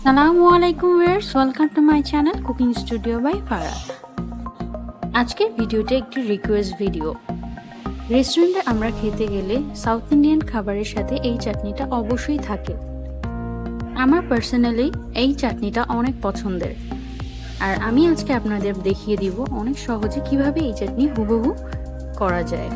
আসসালামু আলাইকুম viewers, welcome to my channel cooking studio by Farad. আজকের ভিডিওটা একটি রিকোয়েস্ট ভিডিও। রেস্টুরেন্টে আমরা খেতে গেলে সাউথ ইন্ডিয়ান খাবারের সাথে এই চাটনিটা অবশ্যই থাকে। আমার পার্সোনালি এই চাটনিটা অনেক পছন্দের, আর আমি আজকে আপনাদের দেখিয়ে দিব অনেক সহজে কিভাবে এই চাটনি হুবহু করা যায়।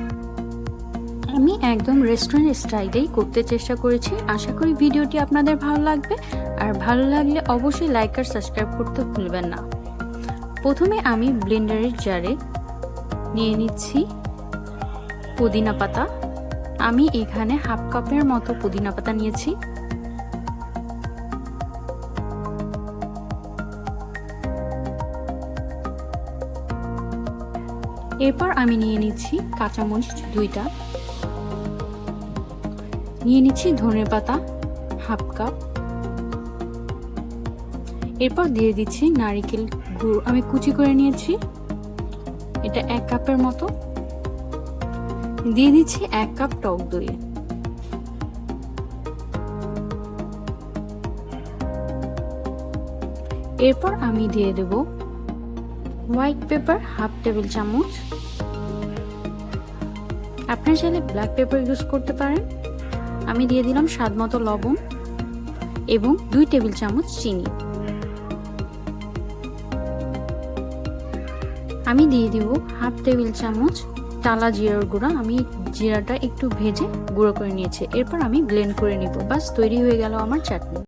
আমি একদম রেস্টুরেন্ট স্টাইলেই করতে চেষ্টা করেছি। আশা করি ভিডিওটি আপনাদের ভালো লাগবে, আর ভালো লাগলে অবশ্যই লাইক আর সাবস্ক্রাইব করতে ভুলবেন না। প্রথমে আমি ব্লেন্ডারের জারে নিয়ে নিচ্ছি পুদিনা পাতা। আমি এখানে হাফ কাপের মতো পুদিনা পাতা নিয়েছি। এরপর আমি নিয়ে নিচ্ছি কাঁচামরিচ 2টা, নিয়ে নিচ্ছি ধনেপাতা হাফ কাপ, এরপর দিয়ে দিচ্ছি নারকেল গুড় আমি কুচি করে নিয়েছি, এটা 1 কাপের মতো। দিয়ে দিচ্ছি 1 কাপ টক দই। এরপর আমি দিয়ে দেব হোয়াইট পেপার হাফ টেবিল চামচ। আপনারা চাইলে ব্ল্যাক পেপার ইউজ করতে পারেন। আমি দিয়ে দিলাম স্বাদ মতো লবণ এবং 2 টেবিল চামচ চিনি। আমি দিয়ে দিব হাফ টেবিল চামচ টালা জিরার গুঁড়া। আমি জিরাটা একটু ভেজে গুঁড়ো করে নিয়েছি। এরপর আমি ব্লেন্ড করে নিব। বাস তৈরি হয়ে গেল আমার চাটনি।